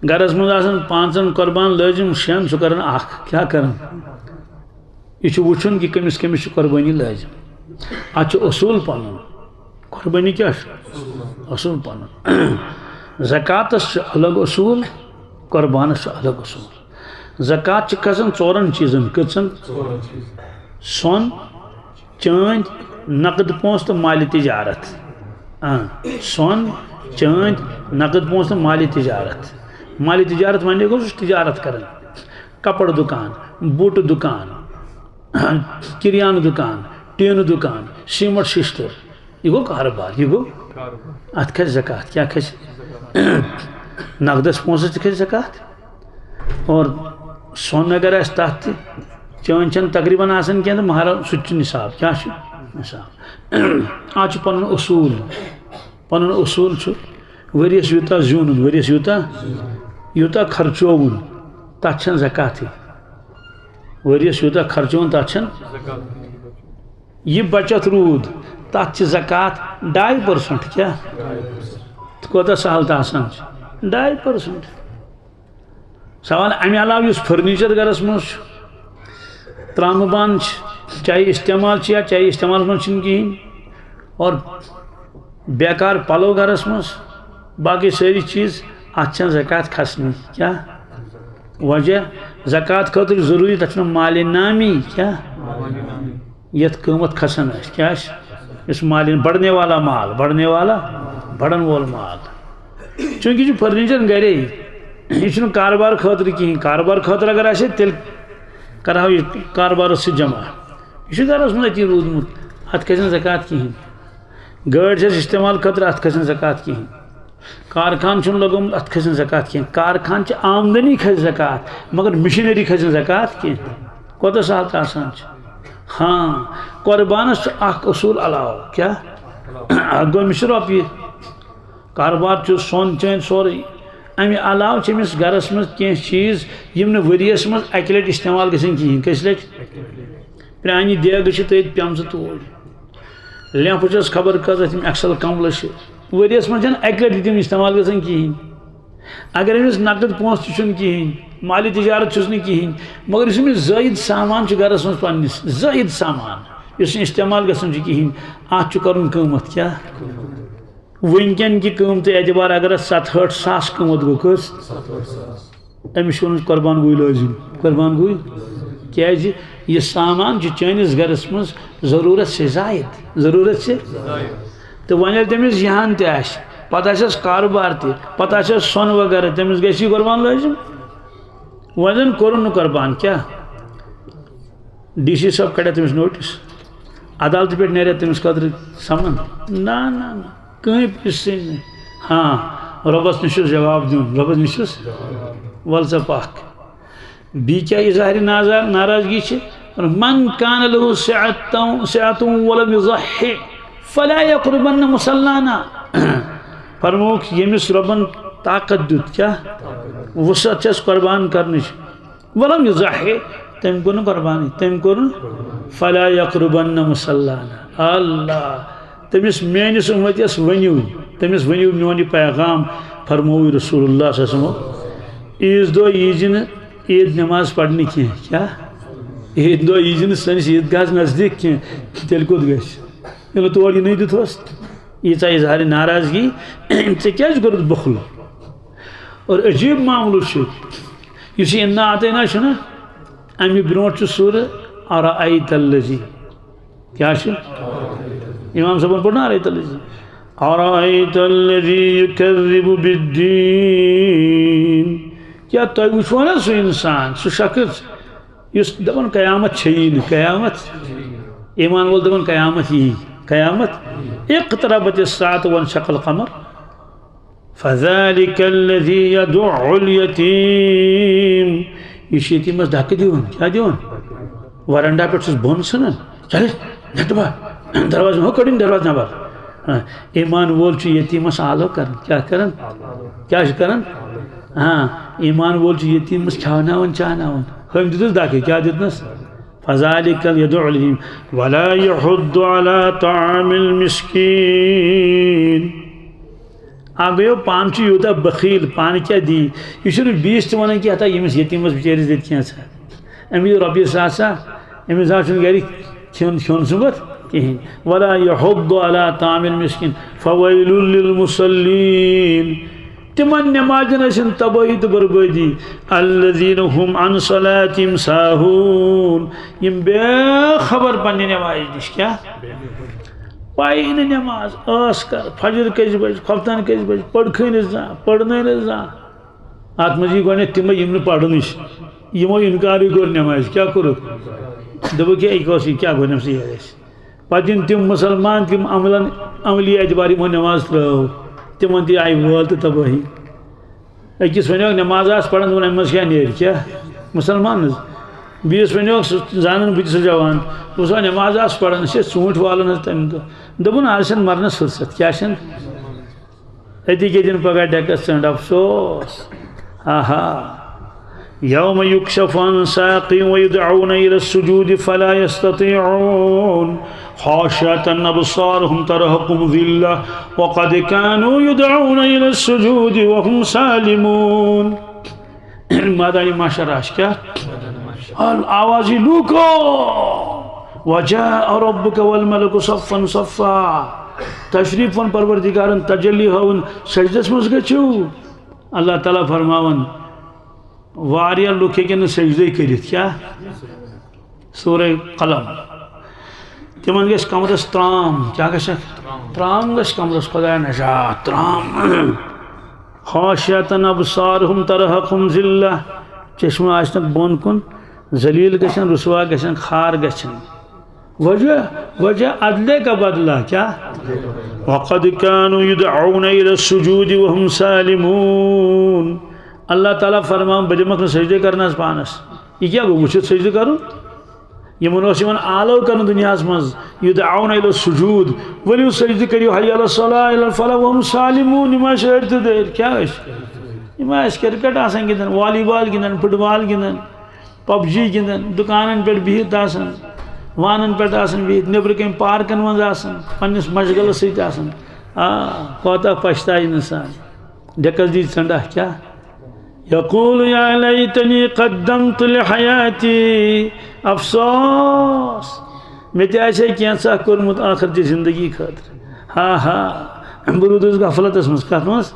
گرس مز آسان 5 قربان لازم 6 سہ کران اخ کیا کران یہ وچھن کہ کمس کمس قربانی لازم ات اصول پن قربانی کیا اصول پن زکاتس الگ اصول قربانس الگ اصول زکات کھسان 4 چیزن کھسان سون چاند نقد پونس تو مالی تجارت سون چاند نقد پونس تو مالی تجارت ون گو تجارت کران کپڑ دکان بوٹ دکان کریان دکان ٹین دکان سیمٹ ششتر یہ گو کاروبار یہ گو ات کھس زکات کیا کھس نقدس پونسس تہ کھس زکات اور سون اگر اس تحت چان چن تقریباً آسان کیا تو مہارا سچ نصاب کیا نصاب آج پن اصول ورس یوتا زون ورس یوتا خرچون تک چھن زکات ورس یوتا خرچون تک چھن یہ بچت رود تک زکات 2.5% کیا کوتا سہل تو آسان 2.5% سوال امہ علاوہ اس فرنیچر گرس مز ترام بان چاہے استعمال یا چاہے استعمال من کہین اور بیکار پلو گرس مز باقی ساری چیز اتھن زکات کھسنی کیا وجہ زکات خاطر ضروری تک مال نامی کیا یت قیمت کھسان کیا اس مال بڑھنے والا مال بڑھن وول مال چونکہ یہ فرنیچر گرے یہ کاروبار خاطر کہین کاروبار خاطر اگر آسے تیل کرو یہ کاروبار سے جمع یہ گرس من اتی رودمت ات کھسن زکات کہین گاڑی چھس استعمال خاطر ات کھسن زکات کہین کارخان چھن لگومت ات کھسن زکات کہین کارخان چھ آمدنی کھس زکات مگر مشینری کھسن زکات کہین کوتا سہل تو آسان ہاں قربانس اخ اصول علاوہ کیا گو مش رۄپیہِ کاروبار چھ سون چین سورے امہ علاوہ چھ گرس مز کی چیز یم ورس مز اکہ لٹ استعمال گھن کہین کس لٹ پرانہ دیگ تھی پمز توڑ لمپ چھس خبر کۭژاہ تم ایکسل کملہ ورس مز اکہ لٹ تم استعمال گھن کہین اگر امس نقد پونس تہ کہین مالی تجارت چھس نہ کہین مگر اس زائد سامان گرس مز پنس زائد سامان اس استعمال گھن کہین ات کرن قیمت کیا ونکن کی قیمت اعتبار اگر 67 ساس قیمت گو کس امس ون قربان گوئی لازم قربان گوئی کیا یہ سامان چانس گرس مز ضرورت سے زائد تو ون تمس یہان تہ پتہ آس کاروبار تہ پتہ آس سون وغیرہ تمس گی قربان لازم ون کورن قربان کیا ڈی سی صاحب کڑیا تمس نوٹس عدالت پہ نیریا تمس خاطر سمن نا کہیں پہ ہاں ربس نش جواب دن ربس نشس ول سا پاک بی کیا اظہار ناراضگی من کان له سعت ولم یضحی فلا یقربن مصلانا فرموک یمس ربن طاقت دیت کیا وسعت چھس قربان کرنچ ولم یضحی تم کن قربانی تم کن فلا یقربن مصلانا اللہ تمس میانس امتس ونیو تمس ونیو میون پیغام فرموی رسول اللہ صلی اللہ علیہ وسلم عیز دہ ییزِ نہٕ عید نماز پڑھنے کینٛہہ کیا عید دہ ییزِ نہٕ سٲنِس عیدگاہس نزدیک کینٛہہ تیٚلہِ کوٚت گژھِ ییٚلہِ تور یِنٕے دیُتہوس ییٖژاہ اظہارِ ناراضگی ژےٚ کیٛازِ کوٚرُتھ بخل اور عجیب معاملہٕ چھُ یُس یہِ اِنا اعطینا چھُنہ اَمہِ برونٛٹھ چھُ سورہ ارأیت الذی کیٛاہ چھُ امام صاحب پڑھنا ارأیت الذی ارأیت الذی یکذب بالدین کیا تُہۍ وٕچھو نا سُہ انسان سُہ شخص یُس دپان قیامت چھیی نہٕ قیامت ایمان وول دپان قیامت یی قیامت اقتربت الساعة وانشق القمر فذلك الذي يدع اليتيم یہ یتیمس دھکہ دِوان کیا دِوان ورنڈا پہ چھس بۄن ژھٕنان چلے نیٹ با دروازہ ہو کڑین دروازہ نبر ایمان وول چھُ یتیمس آلو کران کیا کران کیا چھُ کران ہاں ایمان وول چھُ یتیمس کھیاوناوان چاہناوان ہم دِتُس دھکہ کیا دِتنس فذلك يدعو اليتيم ولا يحض على طعام المسكين گو پان یوتا بخیل پان کیا دی یہ بیس تنان کہ ہتا یمس یتیمس بچارس دت کی امس رۄپیہِ ساسا امس گھر کھیون صبح کہین ولا یحض علی طعام المسکین فویل للمصلین تمن نمازن ٲسِن تباہی تو بربادی الذین هم عن صلاتہم ساہون یم بے خبر پنہ نماز نش کیا پائی نماز آس کر فجر کس بج خفتان کس بج پڑھے نا پڑھنے نا ات مزید گۄڈنیٚتھ تِمے یِم نہٕ پرنٕچ یِمو اِنکارٕے کوٚر نماز کیا کوٚرُکھ دوٚپُکھ ہے یہِ اوس یہِ کیٛاہ گوٚو نمسٕے اَسہِ پتہٕ یِم تِم مُسلمان تِم عملی اعتبار یِمو نماز ترٛٲو تِمن تہِ آیہِ وٲل تہٕ تبٲہی أکِس وَنیوکھ نماز آس پران دوٚپُن اَمہِ منٛز کیٛاہ نیرِ کیٛاہ مُسلمان حظ بیٚیِس وَنیوکھ سُہ زانان بہٕ تہِ سُہ جوان دوٚپُس وۄنۍ نماز آس پران أسۍ ٲسۍ ژوٗنٛٹھۍ والان حظ تَمہِ دۄہ دوٚپُن آز چھَنہٕ مرنس فرصت کیٛاہ چھَنہٕ أتی کے دِن پگاہ ڈٮ۪کس ژٔنٛڈ افسوس آہا یوم یکشف عن ساق ویدعون الى السجود فلا يستطيعون خاشعة ابصارهم ترهقهم ذلة وقد كانوا يدعون الى السجود وهم سالمون ماذا معاشر کیا آواز لوکو وجاء ربك والملك صفا صفا تشریف ون پروردگارن تجلی ہون سجدس مز گچھو اللہ تعالیٰ فرماون واریاہ لوک ہیکن سجدے کرت کیا سورہ قلم تمن گژھِ کمرس ترام کیا گژھِ ترام گژھِ کمرس خدا نجات ترام خاشعة ابصارهم ترهقهم ذلة چشمہ آسنک بون کن ذلیل گژھن رسوا گژھن خار گژھن وجہ عدلے کا بدلہ کیا وقد كانوا يدعون الى السجود وهم سالمون اللہ تعالیٰ فرمان بدمک سجدے کرنا پانس یہ کیا گو وچھت سجدے کرو یمن اوس یمن آلو کرن دنیاس مز یدعون الى السجود ولیو سجدے کریو حی علی الصلاة الى الفلاح وهم سالمون یما شہر تو دیر کیا اس یما اس کرکٹ آسن گندن والی بال گندن فٹ بال گندن پب جی گندن دکانن پہ بہت آسن وانن پہ آسن بہت نبر کم پارکن مز آسن پنس مشغل سیت آسن کوتا پشتائی انسان ڈکس دی ژنڈا کیا یقول یا لیتنی قدمت لحیاتی افسوس میں تے ایسے کینسا کورمت آخر چی زندگی خاطر ہاں برودس غفلت اسمس کات مس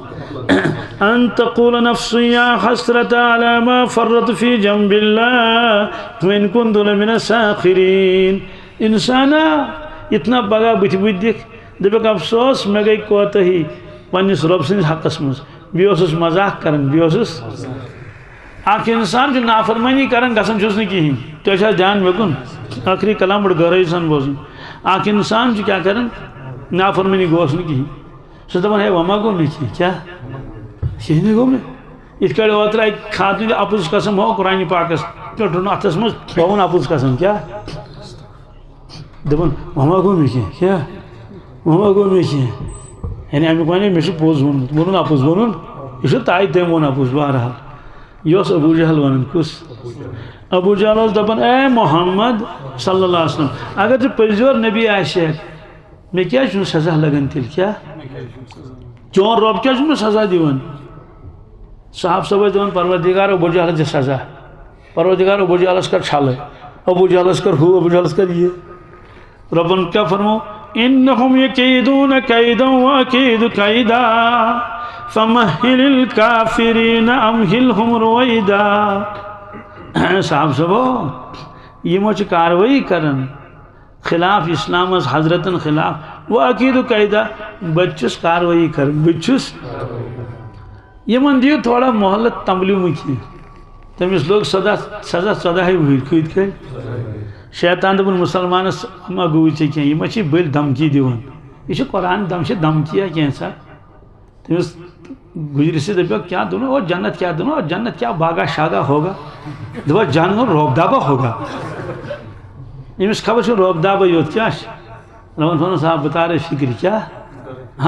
ان تقول نفس یا حسرت علی ما فرط فی جنب اللہ وان کنت لمن الساخرین انسانا اتنا بگا بت دیکھ دپک افسوس میں گئی کوتہی پنس رب سندس حقس مز بیوسس مزاق کرن بیوسس اخ انسان جو نافرمانی کرن گسن چھس نہ کہین تو چھا جان وکن آخری کلام بڑ گرے سان بوزن اخ انسان جو کیا کرن نافرمانی گوس نہ کہین سو دپن ہے وما گو میں کیا کہین گو میں اس کڑے اوترا خاتون اپوز قسم ہو قرآن پاکس پٹھن اتس مز بون اپوز قسم کیا دپن وما گو میں کیا وما گو میں یعنی امی کوئی نہیں میں پوز ون اپوز ون یہ تائ تم ون اپوز بہرحال یہ ابو جہل ون کس ابو جہل دپان اے محمد صلی اللہ علیہ وسلم اگر تو پزیور نبی آسہ میں کیا سزا لگن تیل کیا چون رب کیا سزا دیون صاحب صاحب دپان پروردگار ابو جہل دے سزا پروردگار ابو جہلس کر چھل ابو جہلس کر ہو ابو جہلس کر یہ ربن کیا فرمو انہم یکیدون کیدا واکید کیدا فمہل الکافرین امہلہم رویدا صاحب صاحب یہ مجھ کاروائی کرن خلاف اسلام از حضرتن خلاف واکید کیدا بچس کاروائی کرن بچس یہ من دیو تھوڑا محلت تملیو مکی تمس لوگ سزا صدا ہے ہوئی کھید کھئی شیطان دپن مسلمانس ما گوئی ٹھیک کیا یہ مچھی بل دھمکی دیون یہ قرآن دھمکیا کینسا تمس گجری سے دپیا کیا دونوں اور جنت کیا دونوں اور جنت کیا باغا شاگا ہوگا دپا جانور روب دابا ہوگا امس خبر چھو روب دابا یوت کیا رون فون صاحب بتا رہے فکر کیا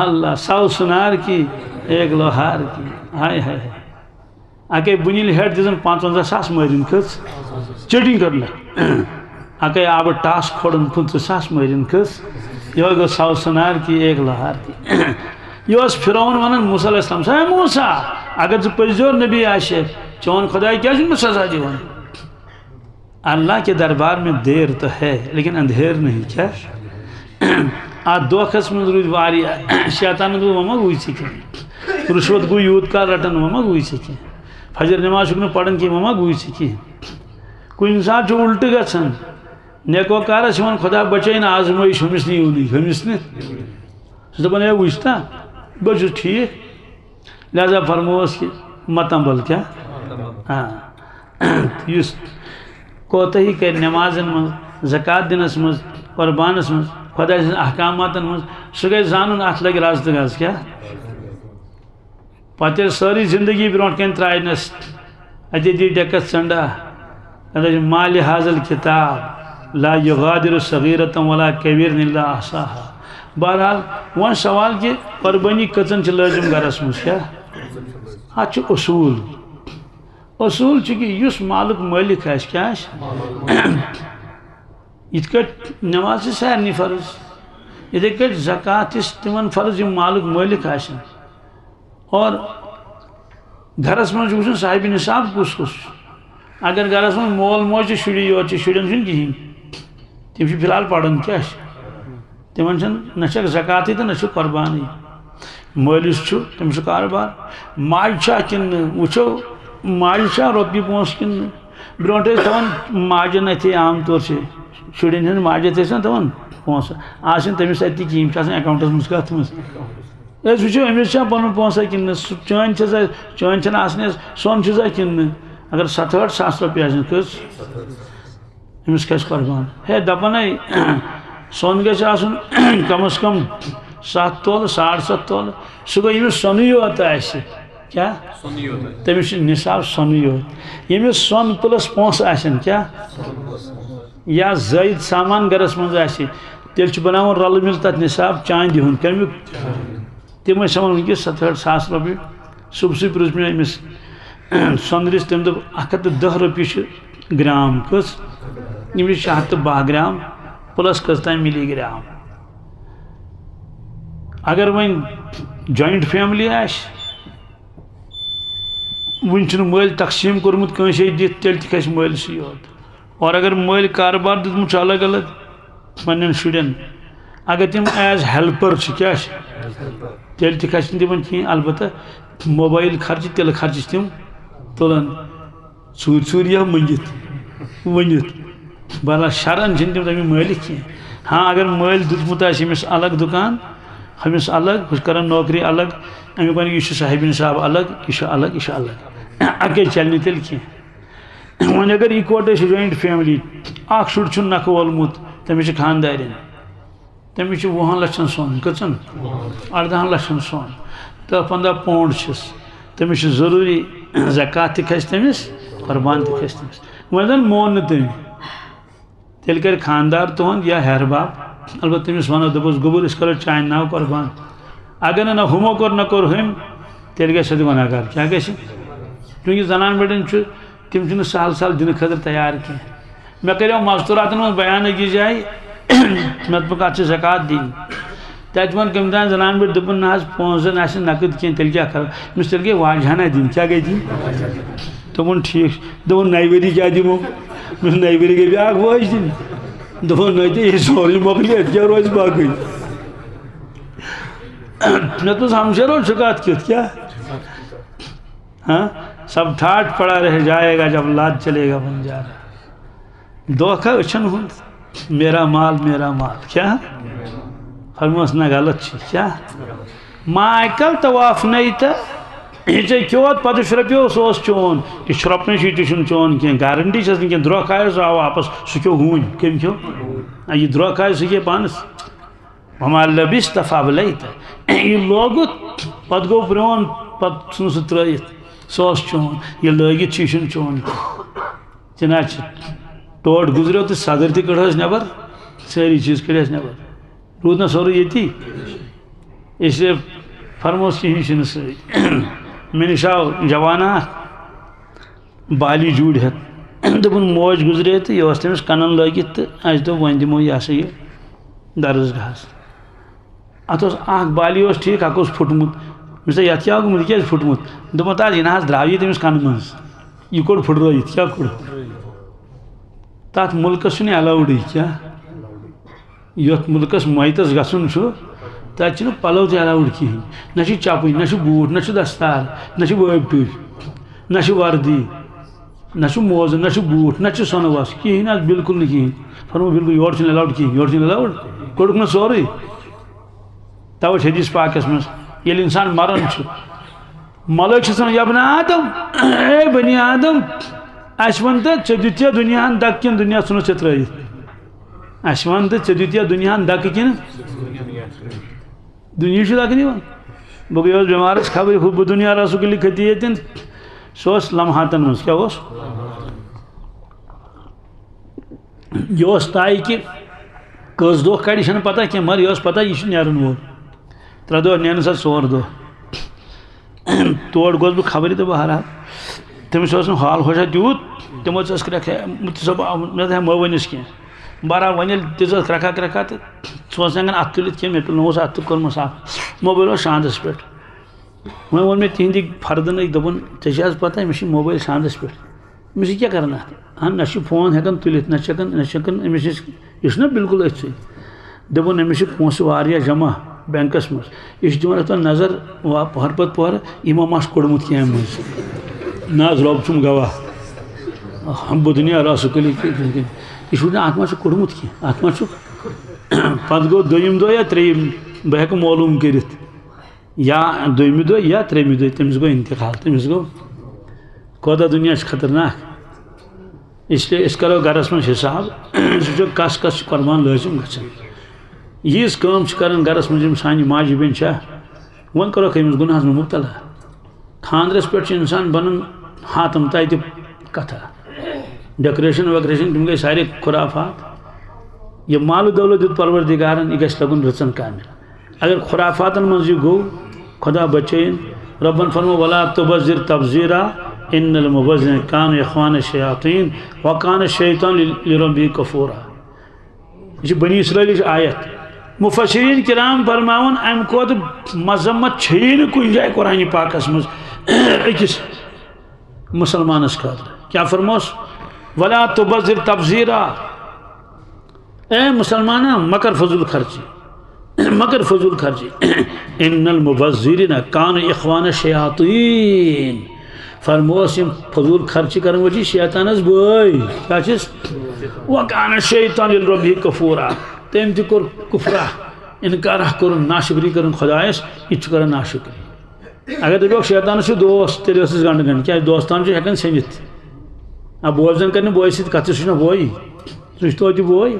اللہ 100 سنار کی 1 لوہار کی ہائے ہائے آکے بنیل ہیڈ دیزن 55,000 مرین کھس چیٹنگ کرنا آکے آب ٹاس کھوڑن 50,000 مرین کھس یہ گو 100 سنار کی 1 لوہار کی یہ فرعون ونان موسیٰ علیہ السلام اے موسیٰ اگر ژٕ پٔزۍ نبی آشے چون خدا کیا چھُنہٕ مےٚ سزا دِوان اللہ کے دربار میں دیر تو ہے لیکن اندھیر نہیں کیا آج دھوکھس من روٗدۍ واریاہ شیطانن دوٚپ وۄنۍ ما گوٚوٕے ژےٚ کینٛہہ رُشوت گوٚو یوٗت کال رٹان وۄنۍ ما گوٚوٕے ژےٚ کینٛہہ فجر نماز چھُکھ نہٕ پران کینٛہہ وۄنۍ ما گوٚوٕے ژےٚ کینٛہہ کُنہِ ساتہٕ چھُ اُلٹہٕ گژھان نیکوکارس یِوان خدا بچٲیِن آزمٲیش ہُمِس نہٕ یِونٕے ہُمِس نہٕ سُہ دپان ہے وٕچھ تا بہٕ چھُس ٹھیٖک لہذا فرمووس کہ متمبل کیا یُس کوتاہی کر نمازن مز زکات دنس مز قربانس مز خدا سٕنٛدٮ۪ن احکاماتن مز سُہ گژھِ زانُن اتھ لگہِ رز تہٕ گز کیا پتہٕ ییٚلہِ سٲرٕے زندگی برونٛٹھ کَنہِ ترٛاینس اتے دی ڈیکس ژنڈا مالِ حاضل کتاب لا یغادر صغیرة ولا کبیرن الا احصاها بہرحال وۄنۍ سوال کہ قربانی کٔژن چھِ لٲزم گرس مز کیا اتھ چھُ اصوٗل اصوٗل چھُ کہ یُس مالُک مٲلِک آسہِ کیٛاہ آسہِ یِتھ کٲٹھۍ نٮ۪ماز چھِ سارنٕے فرض یِتھَے کٲٹھۍ زکات تہِ چھِ تِمن فرض یِم مالُک مٲلِک آسن اور گرس منٛز چھُ وٕچھُن صاحبِ نصاب کُس کُس چھُ اگر گرس منٛز مول موج چھِ شُری یوت چھِ شُرٮ۪ن چھُنہٕ کِہیٖنۍ تِم چھِ فی الحال پران کیٛاہ چھِ تِمن چھَنہٕ نہ چھکھ زکاتٕے تہٕ نہ چھُ قربانٕے مٲلِس چھُ تٔمِس چھُ کاربار ماجہِ چھا کِنہٕ نہٕ وٕچھو ماجہِ چھا رۄپیہِ پونٛسہٕ کِنہٕ نہٕ برونٛٹھ ٲسۍ تھاوان ماجن اَتھے عام طور چھِ شُرٮ۪ن ہٕنٛز ماجہِ ٲسۍ نا تھاوان پونٛسہٕ آز چھِنہٕ تٔمِس اَتہِ تہِ کِہیٖنۍ یِم چھِ آسان اٮ۪کاوُنٛٹس منٛز کَتھ منٛز أسۍ وٕچھو أمِس چھا پنُن پونٛسہ کِنہٕ نہٕ سُہ چٲنۍ چھَسا چٲنۍ چھَنہٕ آسنہِ سۄن چھُسا کِنہٕ نہٕ اگر 67,000 رۄپیہِ آسن کٔژ أمِس کھسہِ قربان ہے دپان ہے سۄن گژھِ آسُن کم از کم 7 تولہٕ 7.5 تولہٕ سُہ گوٚو ییٚمِس سۄنٕے یوت آسہِ کیا تٔمِس چھُ نِصاب سۄنٕے یوت ییٚمِس سۄن پٕلس پونٛسہٕ آسن کیا یا زٲیِد سامان گرس منٛز آسہِ تیٚلہِ چھُ بناوُن رلہٕ مِل تتھ نِصاب چاندِ ہُنٛد کمیُک تِم ٲسۍ ہٮ۪وان وٕنکٮ۪س 67,000 رۄپیہِ صُبحسٕے پرٛژھ مےٚ أمِس سۄنرِس تٔمۍ دوٚپ 110 رۄپیہِ چھِ گرام کٔژ أمِس چھِ 112 گرام پٕلس کٔژ تام مِلی گرام اگر وۄنۍ جویِنٹ فیملی آسہِ وٕنہِ چھُنہٕ مٲلۍ تقسیٖم کوٚرمُت کٲنٛسے دِتھ تیٚلہِ تہِ کھسہِ مٲلسٕے یوت اور اگر مٲلۍ کاربار دیُتمُت چھُ الگ الگ پننٮ۪ن شُرٮ۪ن اگر تِم ایز ہیلپر چھِ کیٛاہ چھِ تیٚلہِ تہِ کھسہِ نہٕ تِمن کِہیٖنۍ البتہ موبایل خرچہِ تِلہٕ خرچہِ چھِ تِم تُلان ژوٗرِ ژوٗرِ یا مٔنگِتھ ؤنِتھ بہرحال شرعن چھِنہٕ تِم تَمِکۍ مٲلِک کینٛہہ ہاں اگر مٲلۍ دیُتمُت آسہِ أمِس الگ دُکان ہُمِس الگ ہُہ چھُ کران نوکری الگ امیُک وَنہِ یہِ چھُ صاحبِ نِصاب الگ یہِ چھُ الگ یہِ چھُ الگ اَکے چلہِ نہٕ تیٚلہِ کینٛہہ وۄنۍ اگر اِکوٹے چھِ جویِنٹ فیملی اکھ شُر چھُنہٕ نکھٕ وولمُت تٔمِس چھِ خانٛدارٮ۪ن تٔمِس چھُ 20 لچھن سۄن کٔژن 18 لچھن سۄن 10-15 پونٛڈ چھِس تٔمِس چھُ ضروٗری زکات تہِ کھسہِ تٔمِس قربان تہِ کھسہِ تٔمِس وۄنۍ زن مون نہٕ تٔمۍ تیٚلہِ کرِ خانٛدار تُہُنٛد یا ہیٚہر باب البتہ تٔمِس ونو دوٚپُس گوٚبُر أسۍ کرو چانہِ ناو قربان اگر نہٕ ہُمو کوٚر نہ کوٚر ہُمۍ تیٚلہِ گژھِ سۄ تہِ گۄناہ گار کیٛاہ گژھِ چوٗنٛکہِ زنان بڑٮ۪ن چھُ تِم چھِنہٕ سہل سہل دِنہٕ خٲطرٕ تیار کینٛہہ مےٚ کریو مزتوٗراتن منٛز بیان أکِس جایہِ مےٚ دوٚپُکھ اَتھ چھِ زکات دِنۍ تتہِ ووٚن کٔمۍ تام زنان بٔڑۍ دوٚپُن نہ حظ پونٛسہٕ زن آسن نقد کینٛہہ تیٚلہِ کیٛاہ کرو مےٚ تیٚلہِ گٔے واجہانہ دِنۍ کیٛاہ گٔے دِنۍ دوٚپُن ٹھیٖک چھُ دوٚپُن نَیہِ ؤری کیٛاہ دِمو مےٚ دوٚپ نَیہِ ؤری گٔے بیٛاکھ واج دِنۍ دوٚپُن نہ تہِ یہِ سورُے مۄکلہِ اَتہِ کیٛاہ روزِ باقٕے مےٚ دوٚپُس ہمشیرو چھُ کتھ کیُتھ کیٛاہ ہاں سب ٹھاٹھ پڑا رہ جائے گا جب لاد چلے گا بنجارا دھوکہ أچھن ہُنٛد میرا مال کیٛاہ فرموس نہ غلط چھِ کیٛاہ ماکل طواف نَے تہٕ یہِ ژےٚ کھیوٚوتھ پتہٕ شرٛوپیو سُہ اوس چون یہِ شرٛوپنٕچ یہِ تہِ چھُنہٕ چون کینٛہہ گارنٹی چھس نہٕ کینٛہہ درٛوکھ آیو سُہ آو واپس سُہ کھیوٚو ہوٗنۍ کٔمۍ کھیوٚو یہِ درٛوکھ آیہِ سُہ کھے پانس وما لبست فابليت یہِ لوگُتھ پتہٕ گوٚو پرٛون پتہٕ ژھُن سُہ ترٛٲیِتھ سُہ اوس چون یہِ لٲگِتھ چھُ یہِ چھُنہٕ چون جِناب چھِ ٹوٹھ گُزریو تہٕ صدٕر تہِ کٔڑہوس نٮ۪بر سٲری چیٖز کٔڑہس نٮ۪بر روٗد نہ سورُے ییٚتی اس لیے فرموس کِہیٖنۍ چھُنہٕ سۭتۍ مےٚ نِش آو جوانا اکھ بالی جوٗرۍ ہٮ۪تھ دوٚپُن موج گُزرے تہٕ یہِ اوس تٔمِس کَنن لٲگِتھ تہٕ اَسہِ دوٚپ وۄنۍ دِمو یہِ ہسا یہِ درس گاہس ات بالی ٹھیک اک پھٹمت مجھے یت کیا گومت یہ پھٹمت دپن تاج یہ درٛاو یہ تمس کن من یہ کوڑ پھٹرٲیِتھ کیا کوڑ تات ملکس چھُنہٕ ایلاوڈٕے کیا یتھ ملکس میتس گژھُن چھُ تتہِ چھِنہٕ پلو تہِ ایلاوڈ کِہیٖنۍ نہ چھِ چپٕنۍ نہ چھِ بوٗٹھ نہ چھِ دستار نہ چھِ وٲبۍ ٹُپۍ نہ چھِ وردی نہ چھُ موزٕ نہ چھُ بوٗٹھ نہ چھُ سۄنہٕ وس کِہیٖنۍ حظ بالکل نہٕ کِہیٖنۍ فرمو بالکل یور چھُنہٕ ایلاوڈ کِہیٖنۍ یور چھُنہٕ ایلاوڈ کوٚڑُکھ نہٕ سورُے توے چھِ حدیث پاکس منٛز ییٚلہِ اِنسان مران چھُ ملٲک چھِ ونان یا بنی آدم اے بنی آدم اَسہِ وَن تہٕ ژےٚ دِتیا دُنیاہن دکہٕ کِنہٕ دُنیا ژھٕنُتھ ژےٚ ترٛٲیِتھ اَسہِ وَن تہٕ ژےٚ دِتیا دُنیاہن دکہٕ کِنہٕ دُنیا چھُ دکہٕ دِوان بہٕ گٔیوس بٮ۪مار ٲس خبرِ حُبہٕ دُنیا رسُک لِکھِتھ ییٚتٮ۪ن سُہ اوس لمحاتن منٛز کیٛاہ اوس یہِ اوس طے کہِ کٔژ دۄہ کڑِ چھنہٕ پتہ کینٛہہ مگر یہِ ٲس پتہ یہِ چھُ نیرن وول 3 دۄہ نیرنس حظ 4 دۄہ تور گوس بہٕ خبرِ تہٕ بہرحال تٔمِس اوس نہٕ حال ہوشا تیوٗت تِمو ژٕ ٲس کرکھا مُفتی صٲب مےٚ دوٚپ مہ ؤنِس کینٛہہ بہرحال وۄنۍ ییٚلہِ دِژ کرکھا کرکھا تہٕ ژٕ اوس نہٕ ہٮ۪کان اَتھٕ تُلِتھ کینٛہہ مےٚ تُل نہٕ اوس اَتھٕ کوٚرمُت صاف موبایل اوس شاندس پٮ۪ٹھ وۄنۍ ووٚن مےٚ تِہنٛدِ فردنٕکۍ دوٚپُن ژےٚ چھِ حظ پتہ أمِس چھِ موبایل شاندس پٮ۪ٹھ أمِس یہِ کیٛاہ کران اَتھ اہن نہ چھُ فون ہٮ۪کان تُلِتھ نہ چھِ ہٮ۪کان أمِس نِش یہِ چھُنہ بالکل أتھۍ سۭتۍ دوٚپُن أمِس چھِ پونٛسہٕ واریاہ جمع بینکس منٛز یہِ چھُ دِوان اَتھ نظر پۄہر پتہٕ پۄہر یِمو ما چھُ کوٚڑمُت کینٛہہ اَمہِ منٛز نہ حظ رۄب چھُم گواہ بہٕ دُنیا راسُک یہِ چھُ نہٕ اَتھ ما چھُ کوٚڑمُت کینٛہہ اَتھ ما چھُ پتہٕ گوٚو 2یِم دۄہ یا 3یِم بہٕ ہٮ۪کہٕ معلوٗم کٔرِتھ یا 2یمہِ دۄہ یا 3یمہِ دۄہ تٔمِس گوٚو انتقال تٔمِس گوٚو کوتاہ دُنیا چھُ خطرناک اسلیے أسۍ کرو گرس منٛز حساب أسۍ وٕچھو کس کس چھُ قۄربان لٲزِم گژھان ییٖژ کٲم چھِ کران گرس منٛز یِم سانہِ ماجہِ بیٚنہِ چھا وۄنۍ کروکھ أمِس گُناہس منٛز مُبتلا خانٛدرس پٮ۪ٹھ چھُ اِنسان بنان ہاتم تتہِ کتھا ڈیکوریشن ویکوریشن تِم گٔے سارے خُرافات یہِ مالہٕ دولت دیُت پروردِگارن یہِ گژھِ لگُن رٕژن کامٮ۪ن اگر خُرافاتن منٛز یہِ گوٚو خۄدا بچٲیِن رۄبن فرمو ولا تُبذِر تبذیرا ان المبذرین کانوا اخوان الشیاطین وکان الشیطان لربہ کفورا یہ چھِ بنی اسرائیلٕچ آیت مفسرین کرام فرماون امہِ کھۄتہٕ مذمت چھیی نہٕ کُنہِ جایہِ قرآنِ پاکس منٛز أکِس مسلمانس خٲطرٕ کیٛاہ فرموس ولا تُبذِر تبذیرا اے مسلمانا مکر فضول خرچی مگر فضول خرچی ان المبذرین کانوا اخوان الشیاطین فرموس یم فضول خرچی کرن وجہ شیطانس بٲے کیٛاہ چھِس وکان الشیطان لربہ کفورا تٔمۍ تہِ کوٚر کُفرا انکارا کوٚرُن ناشکری کٔرٕن خۄدایس یہِ تہِ چھُ کران ناشکری اگر دپیوکھ شیطانس چھُ دوس تیٚلہِ ٲسٕس گنڈٕ گنڈ کیٛازِ دوستان چھُ ہٮ۪کان سٔنِتھ بوے زن کرِ نہٕ بوے سۭتۍ کتھ سُہ چھُنہ بوے سُہ چھُ توتہِ بوے